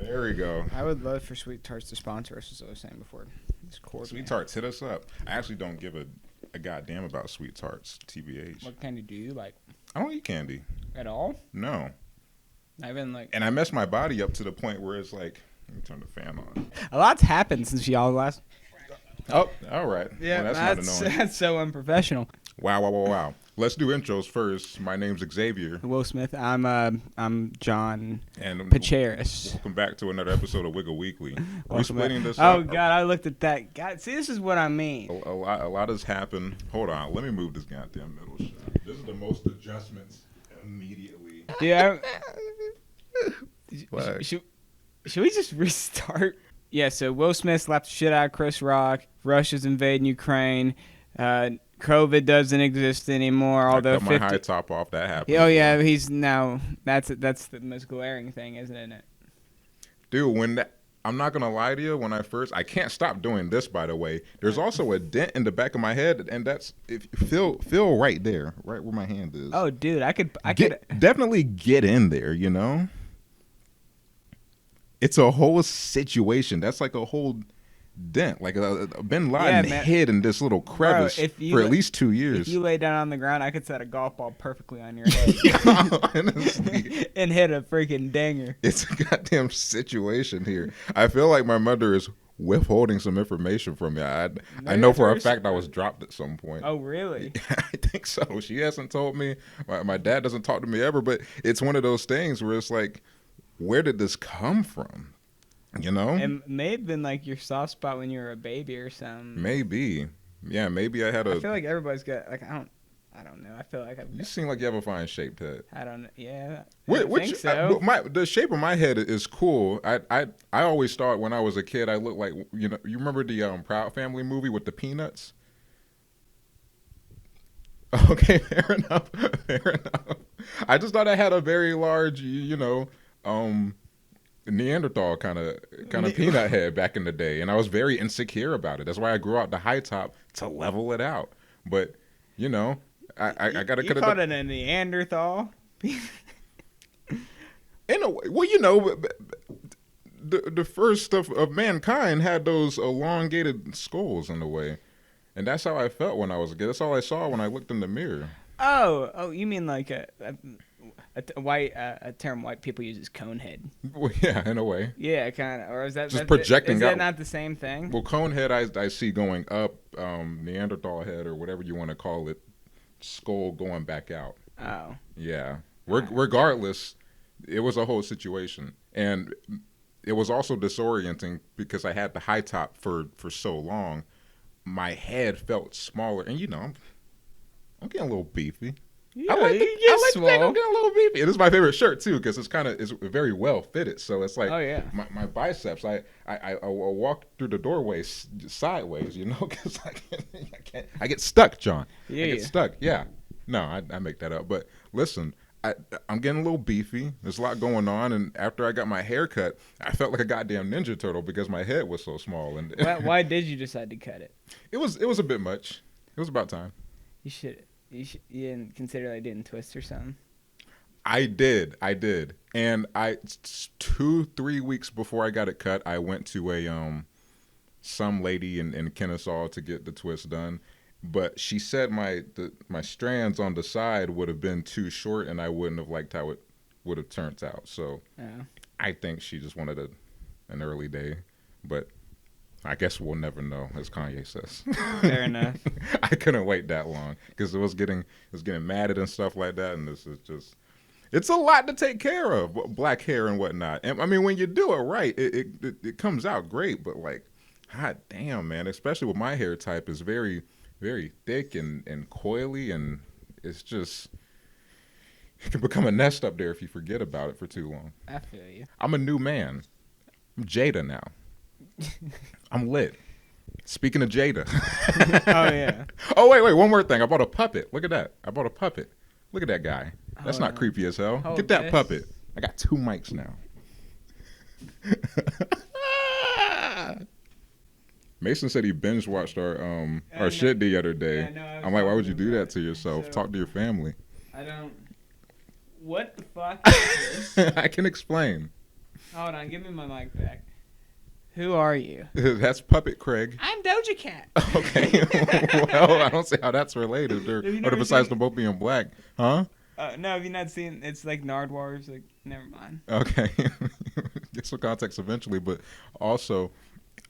There we go. I would love for Sweet Tarts to sponsor us, as I was saying before. Sweet Tarts, hit us up. I actually don't give a goddamn about Sweet Tarts, TBH. What candy do you like? I don't eat candy. At all? No. I've been like... And I messed my body up to the point where it's like... Let me turn the fan on. A lot's happened since y'all last... Oh, all right. Yeah, well, that's not annoying. That's so unprofessional. Wow. Let's do intros first. My name's Xavier. Will Smith. I'm John and Pacheris. Welcome back to another episode of Wiggle Weekly. Are we splitting this up? up? Oh, God, I looked at that. God, see, this is what I mean. A lot has happened. Hold on. Let me move this goddamn middle shot. This is the most adjustments immediately. Yeah. Should we just restart? Yeah, so Will Smith slapped the shit out of Chris Rock. Russia's invading Ukraine. COVID doesn't exist anymore. Although I cut my high top off, that happened. Oh yeah, he's now. That's the most glaring thing, isn't it? Dude, I'm not gonna lie to you. I can't stop doing this. By the way, there's also a dent in the back of my head, and that's feel right there, right where my hand is. Oh, dude, I could definitely get in there. You know, it's a whole situation. That's like a whole dent. Like Bin Laden hid in this little crevice for at least 2 years. If you lay down on the ground, I could set a golf ball perfectly on your head. Honestly. And hit a freaking dinger. It's a goddamn situation here. I feel like my mother is withholding some information from me. I know for a fact I was dropped at some point. Oh, really? I think so. She hasn't told me. My dad doesn't talk to me ever, but it's one of those things where it's like, where did this come from? You know? It may have been like your soft spot when you were a baby or something. Maybe. Yeah, maybe I had I feel like everybody's got, like, I don't know. I feel like You seem like you have a fine shaped head. I don't know. Yeah. I think so. The shape of my head is cool. I always thought when I was a kid I looked like, you remember the Proud Family movie with the peanuts? Okay, fair enough. I just thought I had a very large, Neanderthal kind of peanut head back in the day, and I was very insecure about it. That's why I grew out the high top to level it out. But I gotta cut it. You called it a Neanderthal. In a way, the first of mankind had those elongated skulls in a way, and that's how I felt when I was a kid. That's all I saw when I looked in the mirror. Oh, you mean like a term white people use is conehead. Well, yeah, in a way. Yeah, kind of. Or is that just projecting out? Is that not the same thing? Well, conehead I see going up, Neanderthal head or whatever you want to call it, skull going back out. Oh. Yeah. Regardless, it was a whole situation, and it was also disorienting because I had the high top for so long. My head felt smaller, and I'm getting a little beefy. Yeah, I like to think I'm getting a little beefy. It is my favorite shirt too because it's very well fitted. So it's like, oh yeah, my biceps. I walk through the doorway sideways, because I get stuck, John. Yeah, I get stuck. Yeah, no, I make that up. But listen, I'm getting a little beefy. There's a lot going on, and after I got my hair cut, I felt like a goddamn Ninja Turtle because my head was so small. And why did you decide to cut it? It was a bit much. It was about time. You didn't consider like doing twists or something? I did. And 2-3 weeks before I got it cut, I went to some lady in Kennesaw to get the twist done. But she said my strands on the side would have been too short and I wouldn't have liked how it would have turned out. So I think she just wanted an early day. But I guess we'll never know, as Kanye says. Fair enough. I couldn't wait that long because it was getting matted and stuff like that, and this is just, it's a lot to take care of, black hair and whatnot. And I mean, when you do it right, it comes out great. But like, hot damn, man, especially with my hair type, is very, very thick and coily, and it's just, it can become a nest up there if you forget about it for too long. I feel you. I'm a new man. I'm Jada now. I'm lit. Speaking of Jada. Oh, yeah. Oh, wait. One more thing. I bought a puppet. Look at that. I bought a puppet. Look at that guy. That's not creepy as hell. Get that puppet. I got 2 mics now. Mason said he binge watched our shit the other day. Yeah, I'm like, why would you do that to yourself? So, talk to your family. I don't. What the fuck is this? I can explain. Hold on, give me my mic back. Who are you? That's Puppet Craig. I'm Doja Cat. Okay. Well, I don't see how that's related. Or besides them both being black. Huh? No, have you not seen? It's like Nardwuar's. Like, never mind. Okay. Get some context eventually, but also,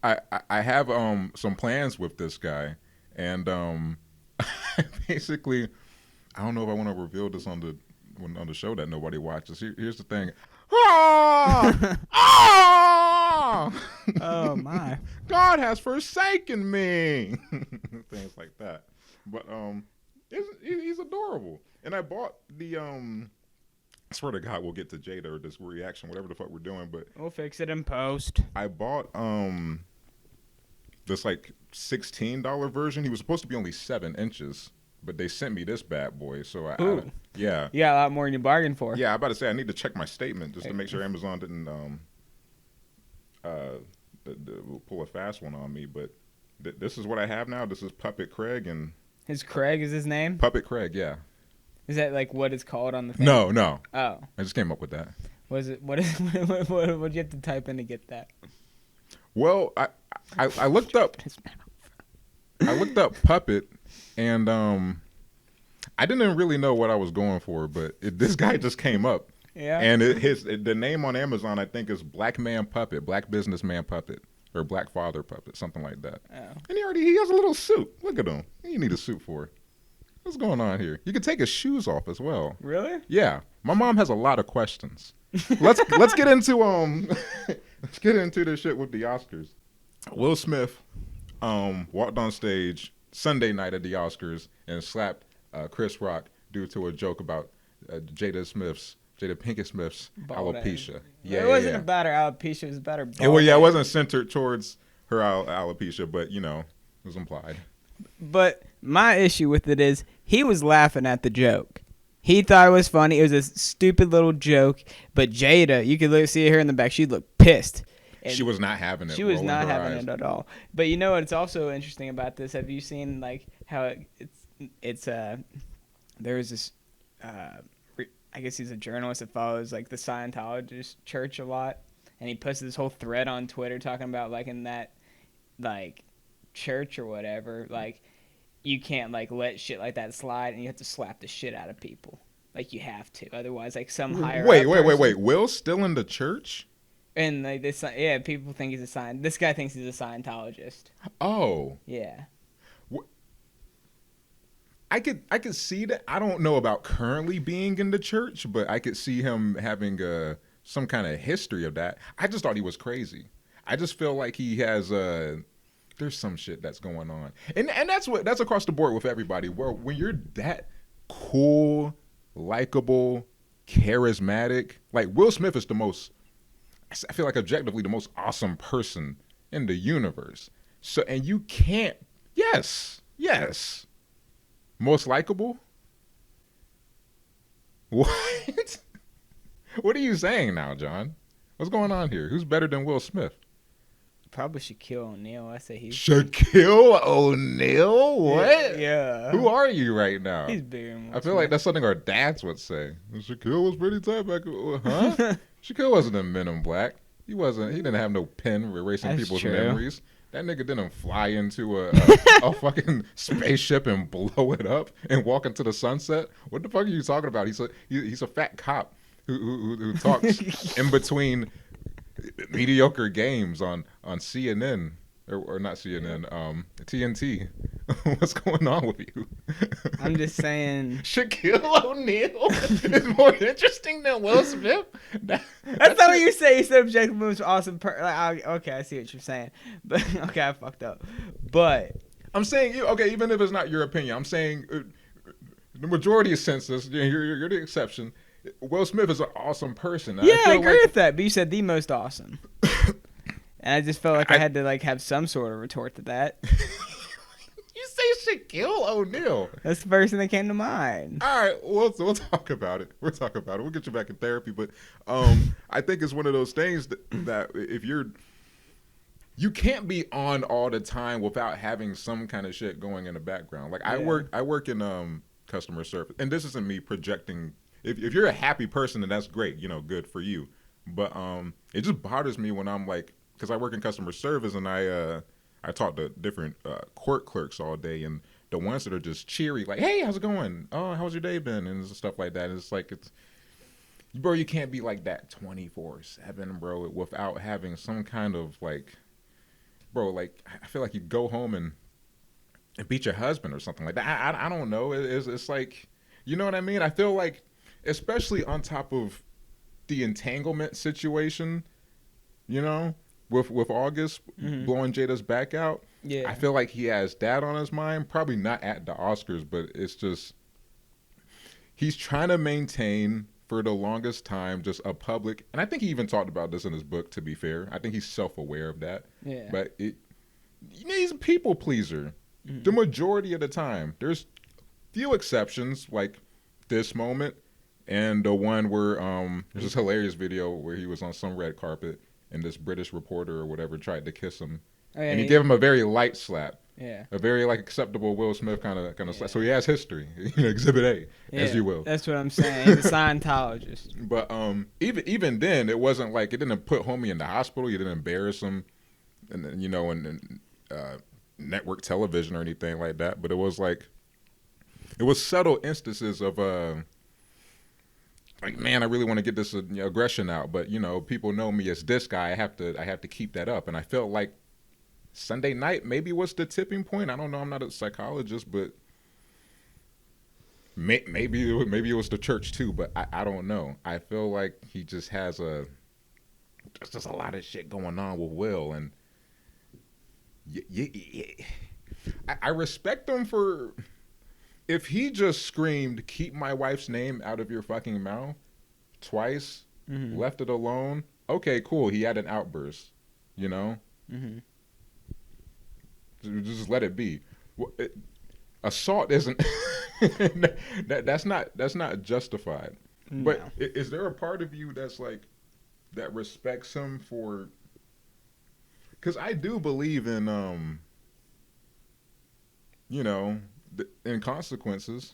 I have some plans with this guy, and basically, I don't know if I want to reveal this on the show that nobody watches. Here's the thing. Ah! Ah! Oh my! God has forsaken me. Things like that. But he's adorable. And I bought the I swear to God we'll get to Jada or this reaction, whatever the fuck we're doing, but We'll fix it in post. I bought this like $16 version. He was supposed to be only 7 inches, but they sent me this bad boy. So I yeah. You got a lot more than you bargained for. Yeah, I'm about to say I need to check my statement just to make sure Amazon didn't pull a fast one on me. But this is what I have now. This is Puppet Craig and His Craig is his name? Puppet Craig, yeah. Is that like what it's called on the thing? No. Oh. I just came up with that. Was it? What'd you have to type in to get that? Well, I looked up Puppet, and I didn't really know what I was going for, but this guy just came up. Yeah. And the name on Amazon I think is Black Man Puppet, Black Businessman Puppet, or Black Father Puppet, something like that. Oh. And he has a little suit. Look at him. What do you need a suit for? What's going on here? You can take his shoes off as well. Really? Yeah. My mom has a lot of questions. Let's get into let's get into this shit with the Oscars. Will Smith walked on stage Sunday night at the Oscars and slapped Chris Rock due to a joke about Jada Pinkett Smith's alopecia. Yeah, it wasn't about her alopecia. It was about her bald It head. wasn't centered towards her alopecia, but it was implied. But my issue with it is he was laughing at the joke. He thought it was funny. It was a stupid little joke. But Jada, you could see her in the back. She looked pissed. And she was not having it. She was not having eyes. it at all. But you know what's also interesting about this? Have you seen like how it's there was this I guess he's a journalist that follows like the Scientologist church a lot, and he posted this whole thread on Twitter talking about like in that like church or whatever, like you can't like let shit like that slide, and you have to slap the shit out of people. Like you have to, otherwise like some higher. Wait. Will's still in the church? And like this, yeah, people think he's a This guy thinks he's a Scientologist. Oh. Yeah. I could see that. I don't know about currently being in the church, but I could see him having some kind of history of that. I just thought he was crazy. I just feel like he has there's some shit that's going on, and that's across the board with everybody. Where when you're that cool, likable, charismatic, like Will Smith is the most. I feel like objectively the most awesome person in the universe. So and you can't. Yes. Most likable? What? What are you saying now, John? What's going on here? Who's better than Will Smith? Probably Shaquille O'Neal. I say he's Shaquille O'Neal? What? Yeah. Who are you right now? He's bigger than Will I feel like that's something our dads would say. Shaquille was pretty tight back. Huh? Shaquille wasn't in Men in Black. He wasn't. He didn't have no pen erasing That's people's true. memories. That nigga didn't fly into a fucking spaceship and blow it up and walk into the sunset. What the fuck are you talking about? He's a fat cop who talks in between mediocre games on CNN or not CNN, TNT. What's going on with you? I'm just saying. Shaquille O'Neal is more interesting than Will Smith. That's not what you say. You said objective moves awesome. Okay, I see what you're saying. But okay, I fucked up. But I'm saying, even if it's not your opinion, I'm saying the majority of census. You're the exception. Will Smith is an awesome person. Yeah, I agree with that. But you said the most awesome, and I just felt like I had to like have some sort of retort to that. You say Shaquille O'Neal. That's the first thing that came to mind. All right, we'll talk about it. We'll get you back in therapy. But I think it's one of those things that if you can't be on all the time without having some kind of shit going in the background. Like I work in customer service, and this isn't me projecting. If you're a happy person, then that's great. Good for you. But it just bothers me when I'm like, because I work in customer service and I talk to different court clerks all day, and the ones that are just cheery, like, "Hey, how's it going? Oh, how's your day been?" and stuff like that. And it's like it's bro, you can't be like that 24/7, bro, without having some kind of like, bro, like I feel like you go home and beat your husband or something like that. I don't know. It's like, you know what I mean? I feel like, especially on top of the entanglement situation, you know, with August Mm-hmm. blowing Jada's back out. I Yeah. feel like he has that on his mind. Probably not at the Oscars, but it's just he's trying to maintain for the longest time just a public. And I think he even talked about this in his book. To be fair, I think he's self-aware of that. Yeah. But he's a people pleaser the Mm-hmm. majority of the time. There's few exceptions like this moment and the one where there's this hilarious video where he was on some red carpet and this British reporter or whatever tried to kiss him, Oh, yeah. and he gave him a very light slap, Yeah. a very like acceptable Will Smith kind of Yeah. slap. So he has history, Exhibit A, as Yeah. you will. That's what I'm saying. He's a Scientologist. But even then, it wasn't like it didn't put homie in the hospital. You didn't embarrass him, and then, in network television or anything like that. But it was like it was subtle instances of like, man, I really want to get this aggression out, but people know me as this guy. I have to keep that up, and I felt like Sunday night maybe was the tipping point. I don't know. I'm not a psychologist, but maybe it was the church too. But I don't know. I feel like he just has there's just a lot of shit going on with Will, and I respect him for. If he just screamed, "Keep my wife's name out of your fucking mouth," twice, Mm-hmm. left it alone, okay, cool. He had an outburst, you know? Mm-hmm. Just let it be. Assault isn't. That's not justified. But No. is there a part of you that's like that respects him for? Because I do believe in you know, in consequences.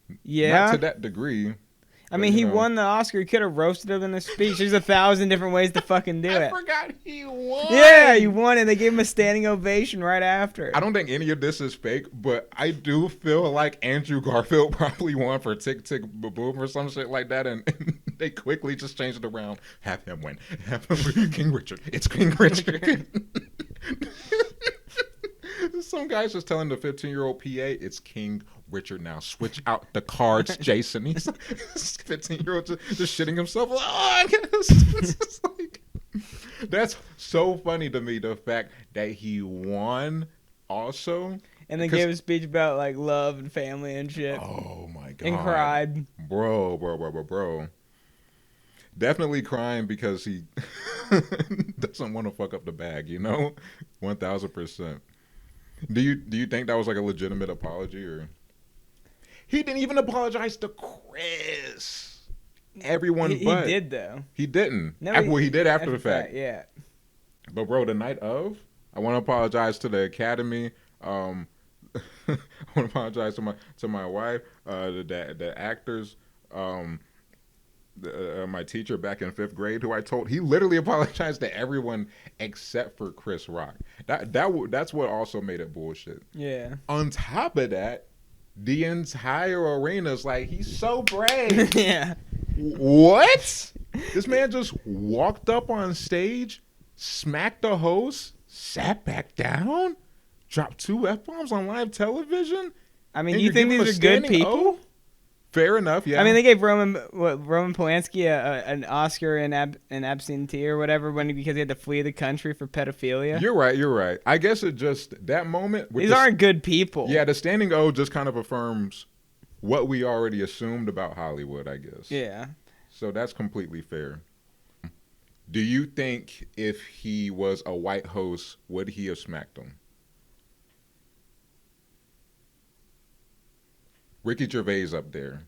Not Yeah. to that degree. I But, mean, he won the Oscar. He could have roasted him in a speech. There's 1,000 different ways to fucking do I it. forgot he won. Yeah, he won, and they gave him a standing ovation right after. I don't think any of this is fake, but I do feel like Andrew Garfield probably won for Tick Tick Boom or some shit like that, and they quickly just changed it around. Have him win. Have him win. King Richard. It's King Richard. Some guy's just telling the 15-year-old PA, it's King Richard now. Switch out the cards, Jason. He's 15-year-old just shitting himself. Oh, I guess. It's like, that's so funny to me, the fact that he won also. And then gave a speech about like love and family and shit. Oh my god. And cried. Bro. Definitely crying because he doesn't want to fuck up the bag, 1000%. Do you think that was like a legitimate apology, or he didn't even apologize to Chris? Everyone He but did though. he didn't. No, Well, he did after the fact. Yeah. But bro, the night of, I want to apologize to the Academy. I want to apologize to my wife, the actors, my teacher back in 5th grade, who I told he literally apologized to everyone except for Chris Rock. That's what also made it bullshit. Yeah. On top of that, the entire arena's like, he's so brave. Yeah. What? This man just walked up on stage, smacked the host, sat back down, dropped 2 F-bombs on live television. I mean, and do you you're think giving him these a are good standing people? O? Fair enough, yeah. I mean, they gave Roman Polanski an Oscar in absentee or whatever because he had to flee the country for pedophilia. You're right. I guess it just, that moment. These aren't good people. Yeah, the standing O just kind of affirms what we already assumed about Hollywood, I guess. Yeah. So that's completely fair. Do you think if he was a white host, would he have smacked him? Ricky Gervais up there.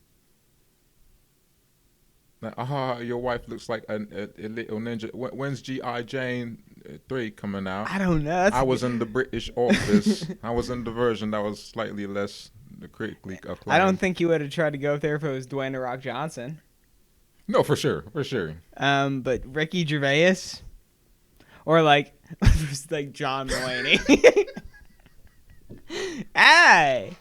Your wife looks like a little ninja. When's G.I. Jane 3 coming out? I don't know. I was in the British office. I was in the version that was slightly less critically acclaimed. I don't think he would have tried to go up there if it was Dwayne The Rock Johnson. No, for sure, for sure. But Ricky Gervais, or like like John Mulaney. Hey,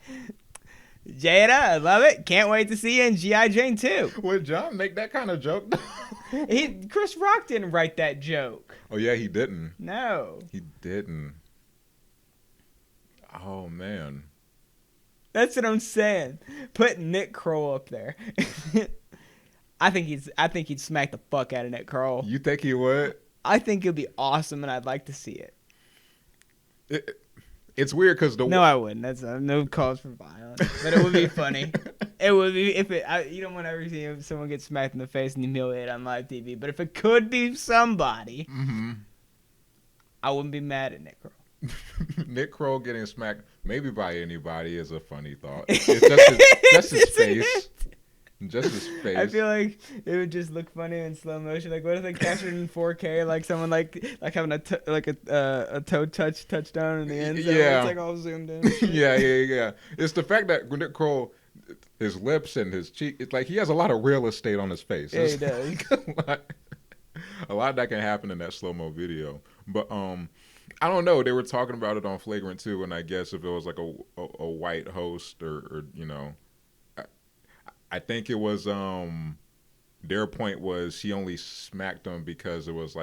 Jada, I love it. Can't wait to see you in G.I. Jane 2. Would John make that kind of joke? Chris Rock didn't write that joke. Oh yeah, he didn't. No. He didn't. Oh man. That's what I'm saying. Put Nick Kroll up there. I think he'd smack the fuck out of Nick Kroll. You think he would? I think it'd be awesome, and I'd like to see it. It's weird because No, I wouldn't. That's no cause for violence, but it would be funny. It would be you don't want to ever see someone get smacked in the face and humiliated on live TV. But if it could be somebody, I wouldn't be mad at Nick Kroll. Nick Kroll getting smacked maybe by anybody is a funny thought. It's just his face. Just his face. I feel like it would just look funny in slow motion. Like, what if they captured it in 4K? Like someone like having a toe touchdown in the end zone. Yeah. It's like all zoomed in. Yeah. It's the fact that Nick Kroll, his lips and his cheek, it's like he has a lot of real estate on his face. Yeah, he does. A lot that can happen in that slow-mo video. But I don't know. They were talking about it on Flagrant 2, and I guess if it was like a white host or you know, I think it was their point was he only smacked him because it was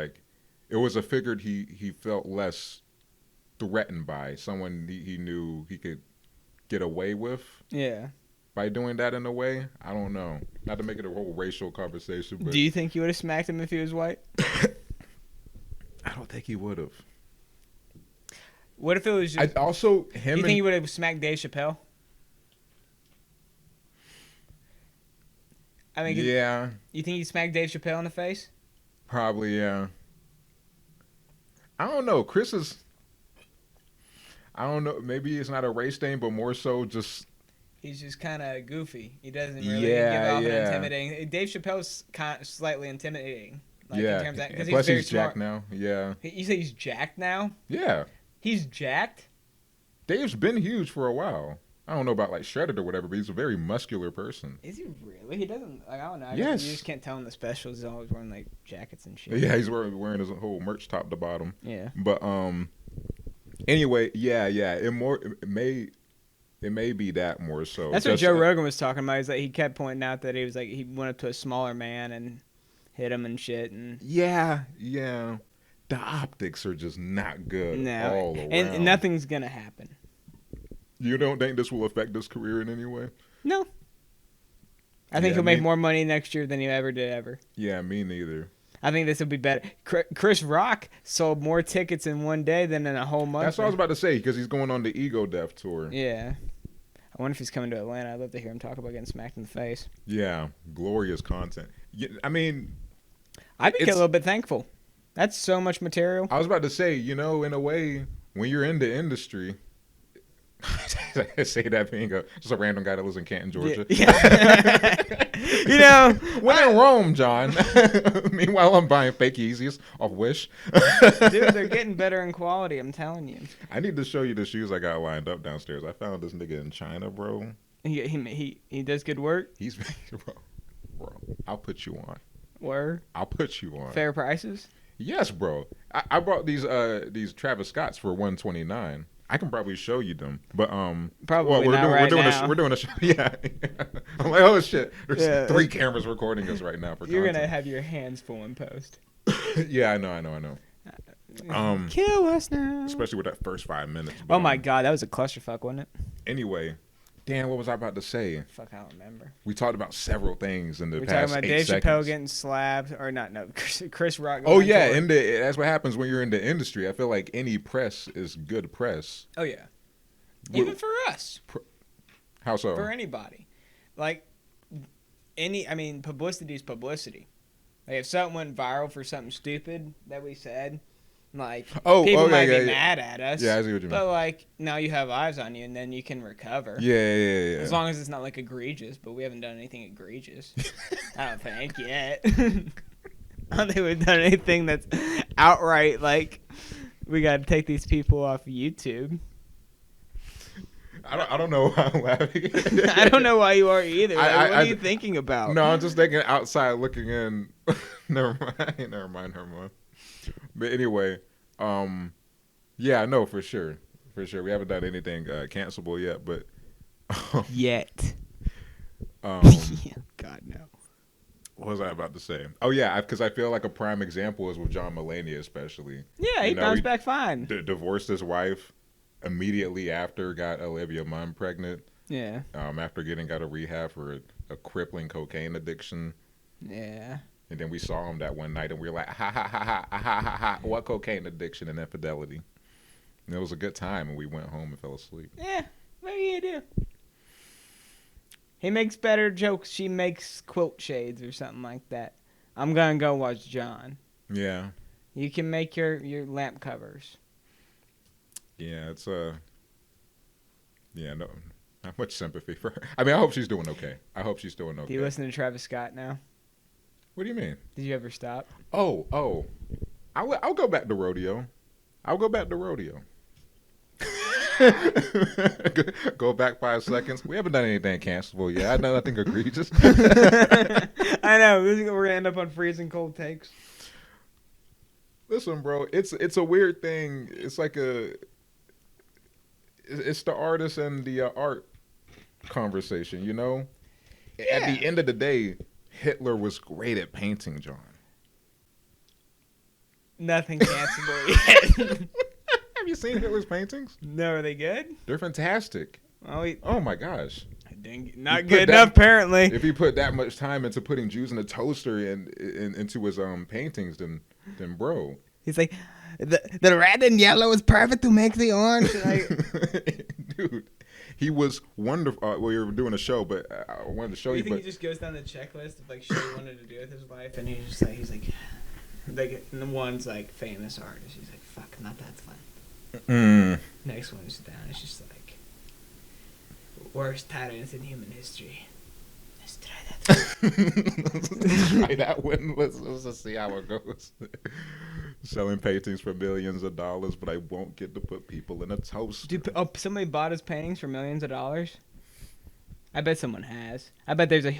a figure he felt less threatened by, someone he knew he could get away with. Yeah. By doing that in a way, I don't know. Not to make it a whole racial conversation, but do you think you would have smacked him if he was white? I don't think he would have. What if it was just... also him. You think he would have smacked Dave Chappelle? I mean, yeah. You think he smacked Dave Chappelle in the face? Probably, yeah. I don't know. Chris is... I don't know. Maybe it's not a race thing, but more so just... He's just kind of goofy. He doesn't really give off an intimidating... Dave Chappelle's slightly intimidating. Like, yeah. In terms of, Plus he's very he's smart. jacked now. Yeah. You say he's jacked now? Yeah. He's jacked? Dave's been huge for a while. I don't know about like shredded or whatever, but he's a very muscular person. Is he really? He doesn't... Like, I don't know. Yes. You just can't tell in the specials. He's always wearing like jackets and shit. Yeah, he's wearing his whole merch top to bottom. Yeah. But anyway, yeah. It may be that more so. That's what Joe Rogan was talking about. He's like, he kept pointing out that he was like, he went up to a smaller man and hit him and shit. And yeah. The optics are just not good all around. And nothing's gonna happen. You don't think this will affect his career in any way? No. I think he'll make more money next year than he ever did ever. Yeah, me neither. I think this will be better. Chris Rock sold more tickets in one day than in a whole month. That's what I was about to say, because he's going on the Ego Death tour. Yeah. I wonder if he's coming to Atlanta. I'd love to hear him talk about getting smacked in the face. Yeah, glorious content. I mean... I'd be a little bit thankful. That's so much material. I was about to say, you know, in a way, when you're in the industry... I say that being just a random guy that lives in Canton, Georgia. Yeah. You know, when in Rome, John. Meanwhile, I'm buying fake Yeezys off Wish. Dude, they're getting better in quality. I'm telling you. I need to show you the shoes I got lined up downstairs. I found this nigga in China, bro. He does good work. He's bro. I'll put you on. Word. I'll put you on. Fair prices. Yes, bro. I bought these Travis Scotts for $129. I can probably show you them, but probably we're doing a show. Yeah, I'm like, oh shit, there's 3 cameras recording us right now for you're content. Gonna have your hands full in post. Yeah, I know. Kill us now. Especially with that first 5 minutes. But, oh my god, that was a clusterfuck, wasn't it? Anyway, Dan, what was I about to say? Fuck, I don't remember. We talked about several things in the past 8 seconds. We're talking about Dave Chappelle getting slapped, or not? No, Chris Rock. Oh yeah, that's what happens when you're in the industry. I feel like any press is good press. Oh yeah, even for us. How so? For anybody, like publicity is publicity. Like if something went viral for something stupid that we said, like people might be mad at us. Yeah, I see what you mean. But like now you have eyes on you, and then you can recover. Yeah. As long as it's not like egregious, but we haven't done anything egregious. I don't think yet. I don't think we've done anything that's outright like we got to take these people off of YouTube. I don't know why I'm laughing. I don't know why you are either. Like, what are you I- thinking about? No, I'm just thinking outside looking in. Never mind. But anyway, yeah, no, for sure. We haven't done anything cancelable yet, but Yet. um, God, no. what was I about to say? Oh yeah, because I feel like a prime example is with John Mulaney, especially. Yeah, he bounced back fine. Divorced his wife immediately after, got Olivia Munn pregnant. Yeah. After getting out of rehab for a crippling cocaine addiction. Yeah. And then we saw him that one night, and we were like, ha ha ha ha ha ha ha! What cocaine addiction and infidelity? And it was a good time, and we went home and fell asleep. Yeah, what are you gonna do? He makes better jokes. She makes quilt shades or something like that. I'm gonna go watch John. Yeah. You can make your lamp covers. Yeah, it's yeah, no, not much sympathy for her. I mean, I hope she's doing okay. Do you listen to Travis Scott now? What do you mean? Did you ever stop? Oh, I'll go back to rodeo. Go back 5 seconds. We haven't done anything cancelable yet. I know nothing egregious. I know. We're gonna end up on freezing cold takes. Listen, bro, it's a weird thing. It's like it's the artist and the art conversation, you know? Yeah. At the end of the day, Hitler was great at painting, John. Nothing cancelable yet. Have you seen Hitler's paintings? No, are they good? They're fantastic. Oh my gosh. Not good enough, apparently. If he put that much time into putting Jews in a toaster and into his paintings, then bro. He's like, the red and yellow is perfect to make the orange. Dude, he was wonderful. We were doing a show, but I wanted to show you. Do you think he just goes down the checklist of like shit he wanted to do with his life, and he's like, and the one's like famous artist. He's like, fuck, not that fun. Next one's down. It's just like worst patterns in human history. Let's try that. Try that one. Let's just see how it goes. Selling paintings for millions of dollars, but I won't get to put people in a toaster. Somebody bought his paintings for millions of dollars? I bet someone has. I bet there's a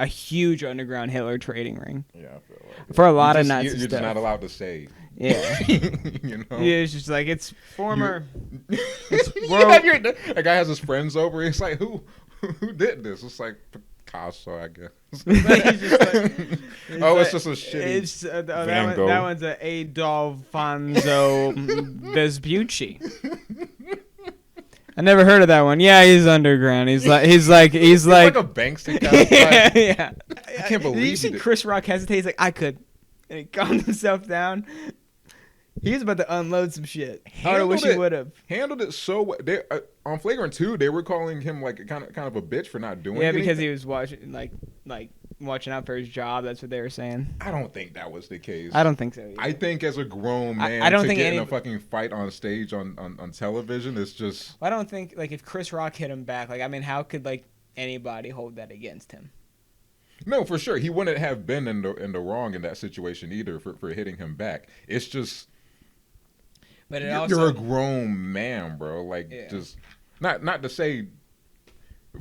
huge underground Hitler trading ring. Yeah, I feel like for a lot of Nazi you're stuff. just not allowed to say. Yeah. You know? Yeah, it's just like, it's former. That guy has his friends over. It's like, who did this? It's like Picasso, I guess. It's just a shitty Van Gogh. That one's a Adolfonso Vespucci. I never heard of that one. Yeah, he's underground. He's like like a Banksy kind of guy. Yeah. I can't believe Did you see Chris Rock hesitate? He's like, I could. And he calmed himself down. He was about to unload some shit. I wish he would have. Handled it so well. On Flagrant 2, they were calling him like kind of a bitch for not doing it. Yeah, because he was watching watching out for his job. That's what they were saying. I don't think that was the case. I don't think so either. I think as a grown man, I don't to think get in a fucking fight on stage on television is just. I don't think if Chris Rock hit him back, how could anybody hold that against him? No, for sure, he wouldn't have been in the wrong in that situation either for hitting him back. It's just. But you're a grown man, bro. Just not to say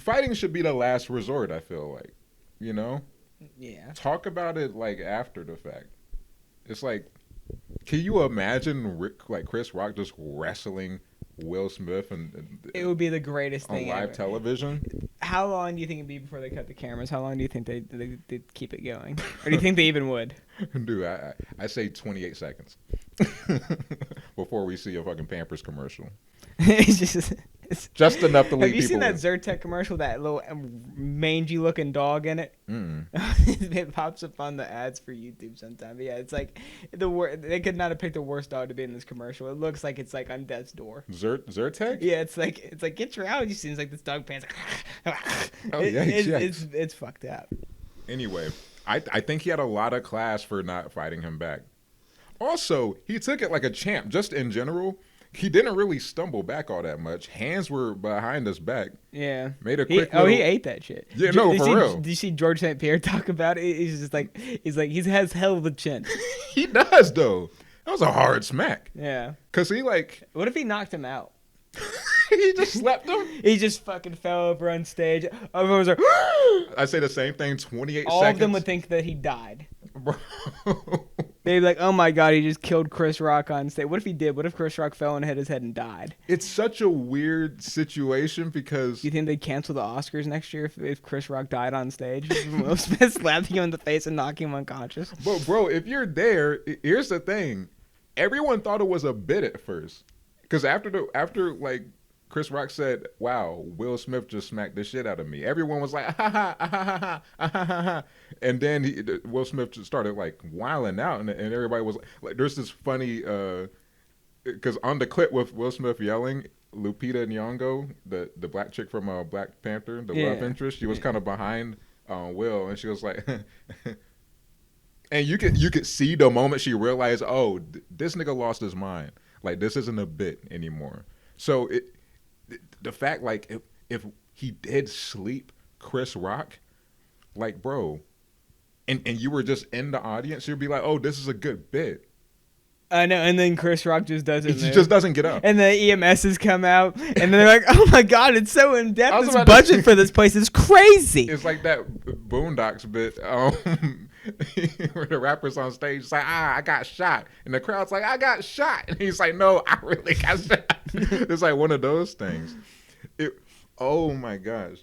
fighting should be the last resort. I feel like, you know. Yeah. Talk about it after the fact. It's like, can you imagine Chris Rock just wrestling Will Smith and it would be the greatest thing on live ever. television? How long do you think it'd be before they cut the cameras? How long do you think they'd keep it going? Or do you think they even would? Dude, I say 28 seconds before we see a fucking Pampers commercial. It's just enough to leave people. Have you seen that Zyrtec commercial? That little mangy looking dog in it. It pops up on the ads for YouTube sometimes. Yeah, it's like they could not have picked the worst dog to be in this commercial. It looks like it's like on death's door. Zyrtec? Yeah, it's like get your allergy scenes like this dog pants. It's fucked up. Anyway, I think he had a lot of class for not fighting him back. Also, he took it like a champ. Just in general, he didn't really stumble back all that much. Hands were behind his back. Yeah. Made a quick he ate that shit. Yeah, no, for real. Did you see George St. Pierre talk about it? He's just like, he has hell of a chin. He does, though. That was a hard smack. Yeah. Because he What if he knocked him out? He he just slapped him. He just fucking fell over on stage. Everyone was like, I say the same thing. 28 all seconds. of them would think that he died. Bro. They'd be like, oh my God, he just killed Chris Rock on stage. What if he did? What if Chris Rock fell and hit his head and died? It's such a weird situation because... Do you think they'd cancel the Oscars next year if Chris Rock died on stage? Will Smith slapping him in the face and knocking him unconscious? But bro, if you're there, here's the thing. Everyone thought it was a bit at first. Because after like Chris Rock said, wow, Will Smith just smacked the shit out of me. Everyone was like, ha ha ha ha ha ha ha ha. And then Will Smith just started like wilding out, and everybody was like, there's this funny, because on the clip with Will Smith yelling, Lupita Nyong'o, the black chick from Black Panther, the love interest, she was kind of behind Will, and she was like, and you could see the moment she realized, oh, this nigga lost his mind. Like, this isn't a bit anymore. So the fact, like, if he did sleep Chris Rock, like, bro, and you were just in the audience, you'd be like, oh, this is a good bit. I know, and then Chris Rock just doesn't. He just doesn't get up. And the EMSs come out, and they're like, "Oh my God, it's so in depth. This budget to... for this place is crazy." It's like that Boondocks bit where the rapper's on stage, it's like, I got shot, and the crowd's like, I got shot, and he's like, no, I really got shot. It's like one of those things. Oh my gosh.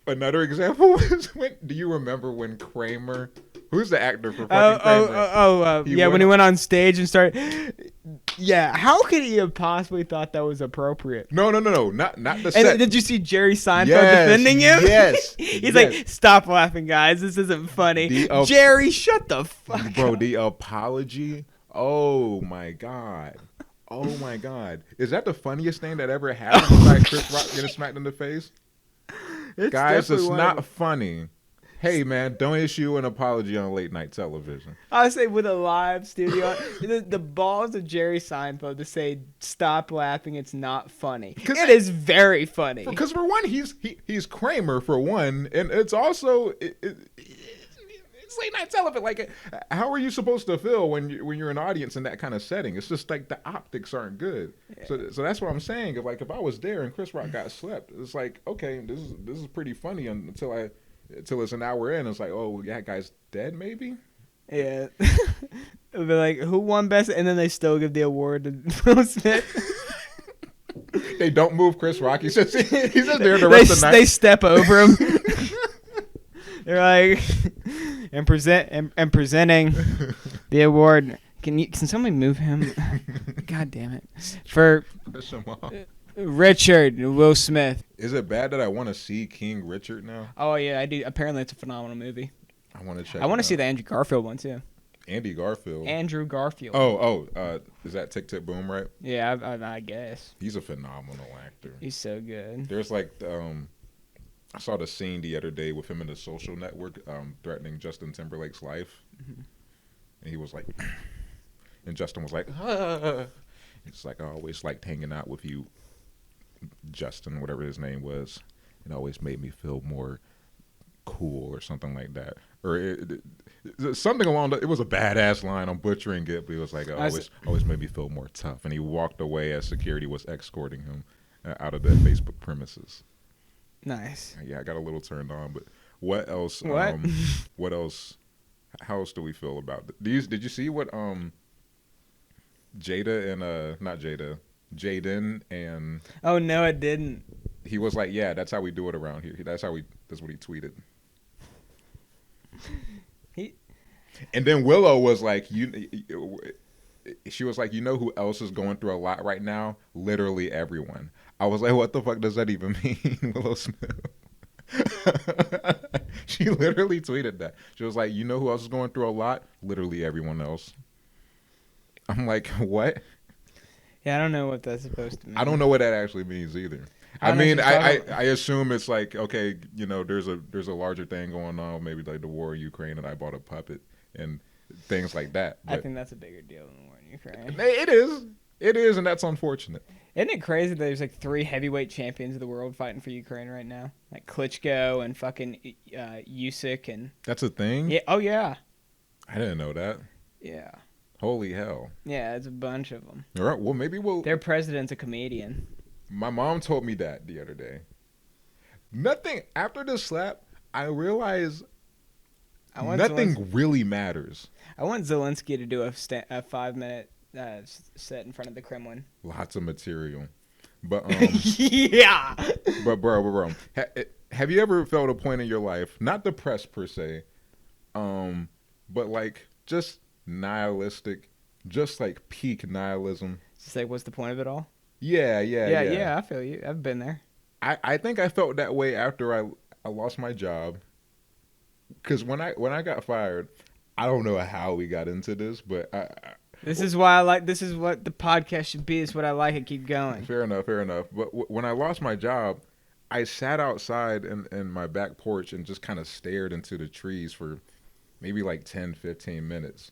Another example was do you remember when Kramer? Who's the actor for fucking Kramer? Yeah, when he went on stage and started. Yeah, how could he have possibly thought that was appropriate? No, not the set. And did you see Jerry Seinfeld defending him? Yes. He's like, stop laughing, guys. This isn't funny. Jerry, shut the fuck up. Bro, the apology. Oh my God. Oh my God. Is that the funniest thing that ever happened? Like Chris Rock getting smacked in the face? Guys, it's not funny. Hey, man, don't issue an apology on late night television. I would say with a live studio, the balls of Jerry Seinfeld to say, stop laughing, it's not funny. It is very funny. Because for one, he's Kramer, for one, and it's also... It's late night television. Like, how are you supposed to feel when you're an audience in that kind of setting? It's just like the optics aren't good. Yeah. So that's what I'm saying. If I was there and Chris Rock got slept, it's like, okay, this is pretty funny until it's an hour in. It's like, oh, that guy's dead, maybe. Yeah. It'll be like, who won best? And then they still give the award to Will Smith. They don't move Chris Rock. He's just there the rest of the night. They step over him. They're like, and presenting the award. Can somebody move him? God damn it! For Richard Will Smith. Is it bad that I want to see King Richard now? Oh yeah, I do. Apparently, it's a phenomenal movie. I want to check. I want to see the Andrew Garfield one too. Andy Garfield. Andrew Garfield. Is that Tick Tick Boom, right? Yeah, I guess. He's a phenomenal actor. He's so good. There's like I saw the scene the other day with him in The Social Network, threatening Justin Timberlake's life, and he was like, and Justin was like, it's like, I always liked hanging out with you, Justin, whatever his name was. It always made me feel more cool or something like that, or something along it was a badass line. I'm butchering it, but he was like, always made me feel more tough, and he walked away as security was escorting him out of the Facebook premises. Nice. Yeah, I got a little turned on, but what else? What? What else? How else do we feel about these? Did you see what Jada and not Jada, Jaden and? Oh no, I didn't. He was like, yeah, that's how we do it around here. That's what he tweeted. And then Willow was like, she was like, you know who else is going through a lot right now? Literally everyone. I was like, what the fuck does that even mean, Willow Smith? She literally tweeted that. She was like, you know who else is going through a lot? Literally everyone else. I'm like, what? Yeah, I don't know what that's supposed to mean. I don't know what that actually means either. I mean, I assume it's like, okay, you know, there's a larger thing going on, maybe like the war in Ukraine, and I bought a puppet and things like that. But I think that's a bigger deal than the war in Ukraine. It is, and that's unfortunate. Isn't it crazy that there's like 3 heavyweight champions of the world fighting for Ukraine right now? Like Klitschko and fucking Usyk and... That's a thing? Yeah. Oh, yeah. I didn't know that. Yeah. Holy hell. Yeah, it's a bunch of them. All right, well, maybe we'll... Their president's a comedian. My mom told me that the other day. Nothing after the slap. I realized I want Zelensky. nothing really matters. I want Zelensky to do a 5 minute set in front of the Kremlin. Lots of material, but Yeah. bro, have you ever felt a point in your life, not depressed per se, but like just nihilistic, just like peak nihilism? Just like, what's the point of it all? Yeah. I feel you. I've been there. I think I felt that way after I lost my job. Because when I got fired, I don't know how we got into this, but This is why I like. This is what the podcast should be. It's what I like. And keep going. Fair enough. But when I lost my job, I sat outside in my back porch and just kind of stared into the trees for maybe like 10, 15 minutes.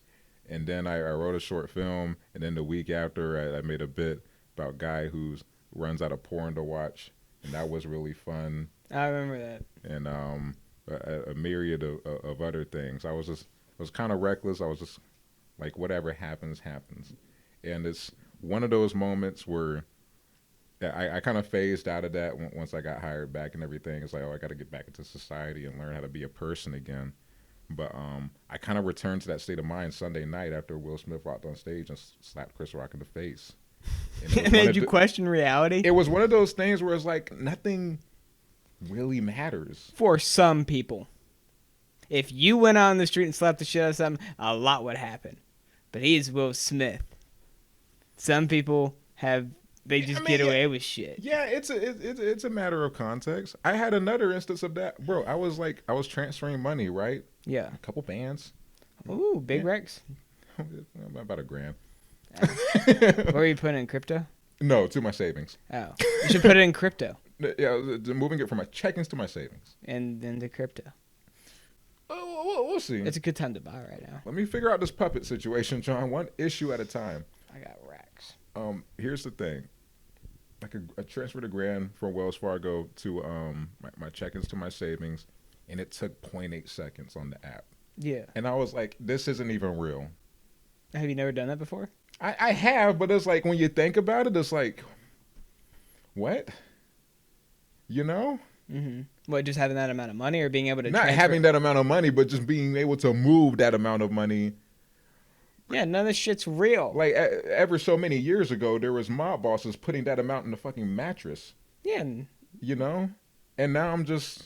And then I wrote a short film. And then the week after, I made a bit about a guy who runs out of porn to watch. And that was really fun. I remember that. And a myriad of other things. I was kind of reckless. I was just like, whatever happens, happens. And it's one of those moments where I kind of phased out of that once I got hired back and everything. It's like, oh, I got to get back into society and learn how to be a person again. But I kind of returned to that state of mind Sunday night after Will Smith walked on stage and slapped Chris Rock in the face. And it made you question reality? It was one of those things where it's like nothing really matters. For some people. If you went out on the street and slapped the shit out of something, a lot would happen. But he's Will Smith. Some people just get away with shit. Yeah, it's a matter of context. I had another instance of that. Bro, I was transferring money, right? Yeah. A couple bands. Ooh, big Rex. About $1,000. What were you putting in crypto? No, to my savings. Oh. You should put it in crypto. Yeah, moving it from my checkings to my savings. And then to crypto. Oh, we'll see. It's a good time to buy right now. Let me figure out this puppet situation, John. One issue at a time. I got racks. Here's the thing. Like I transferred $1,000 from Wells Fargo to my check-ins to my savings, and it took 0.8 seconds on the app. Yeah. And I was like, this isn't even real. Have you never done that before? I have, but it's like when you think about it, it's like, what? You know? Mm-hmm. What, just having that amount of money or being able to Not transfer? having that amount of money, but just being able to move that amount of money. Yeah, none of this shit's real. Like, ever so many years ago, there was mob bosses putting that amount in the fucking mattress. Yeah. You know? And now I'm just,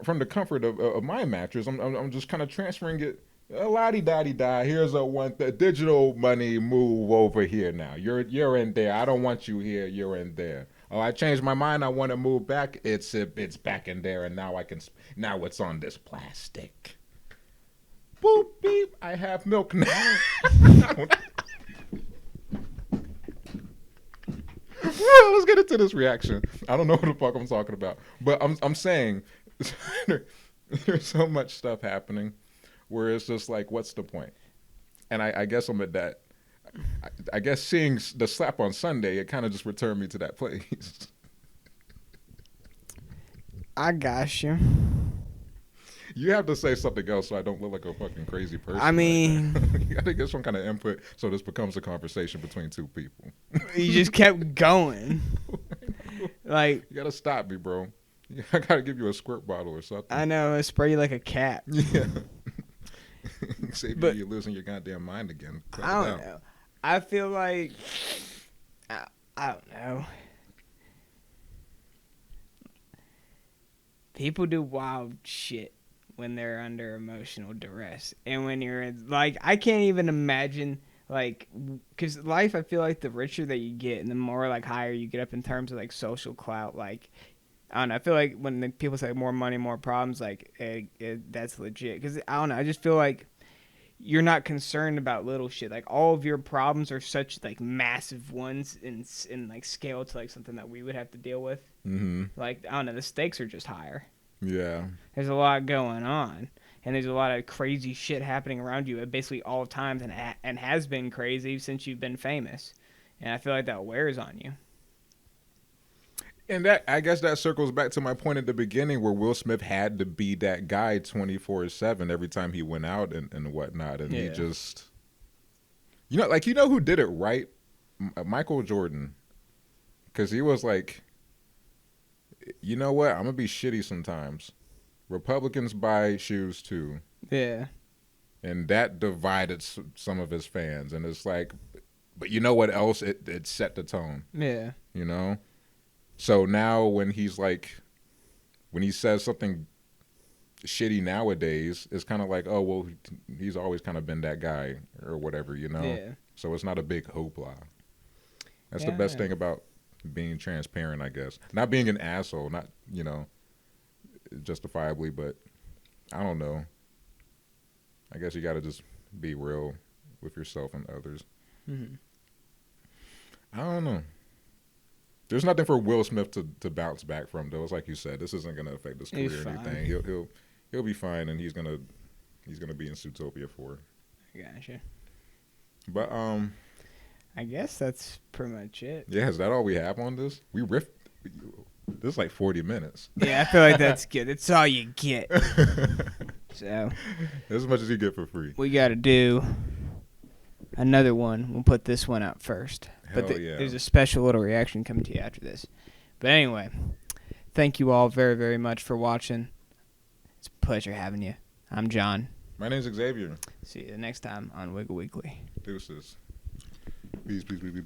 from the comfort of my mattress, I'm just kind of transferring it. La-di-da-di-da. Here's the digital money move over here now. You're in there. I don't want you here. You're in there. Oh, I changed my mind. I want to move back. It's back in there, and now it's on this plastic. Boop beep. I have milk now. Well, let's get into this reaction. I don't know what the fuck I'm talking about, but I'm saying there's so much stuff happening where it's just like, what's the point? And I guess I'm at that. I guess seeing the slap on Sunday, it kind of just returned me to that place. I got you. You have to say something else so I don't look like a fucking crazy person. I mean, you got to get some kind of input so this becomes a conversation between two people. You just kept going. Like, you got to stop me, bro. I got to give you a squirt bottle or something. I know, I spray you like a cat. Yeah. Xavier, you're losing your goddamn mind again. I don't know. I feel like, I don't know. People do wild shit when they're under emotional duress. And when you're in, like, I can't even imagine, like, because life, I feel like the richer that you get and the more, like, higher you get up in terms of, like, social clout, like, I don't know. I feel like when the people say more money, more problems, like, that's legit. Because, I don't know, I just feel like you're not concerned about little shit. Like, all of your problems are such, like, massive ones in like, scale to, like, something that we would have to deal with. Mm-hmm. Like, I don't know, the stakes are just higher. Yeah. There's a lot going on. And there's a lot of crazy shit happening around you at basically all times and has been crazy since you've been famous. And I feel like that wears on you. And that, I guess that circles back to my point at the beginning where Will Smith had to be that guy 24/7 every time he went out and whatnot. And he just, you know who did it right? Michael Jordan because he was like, you know what? I'm gonna be shitty sometimes. Republicans buy shoes too, Yeah. and that divided some of his fans. And it's like, but you know what else? It set the tone. Yeah. You know. So now when he's like, when he says something shitty nowadays, it's kind of like, oh well, he's always kind of been that guy or whatever, you know. Yeah. So it's not a big hoopla. That's the Yeah. best thing about being transparent, I guess. Not being an asshole, not justifiably, but I don't know. I guess you got to just be real with yourself and others. Mm-hmm. I don't know. There's nothing for Will Smith to bounce back from, though. It's like you said, this isn't gonna affect his career He's or fine. anything. He'll be fine, and he's gonna be in Zootopia 4. Gotcha. But I guess that's pretty much it. yeah, is that all we have on this? We riffed. This is like 40 minutes. Yeah, I feel like that's good. It's all you get. So As much as you get for free. we got to do another one. We'll put this one out first. Hell But yeah. there's a special little reaction coming to you after this. But anyway, thank you all very, very much for watching. It's a pleasure having you. I'm John. My name's Xavier. See you next time on Wiggle Weekly. Deuces. Peace, peace, peace, peace.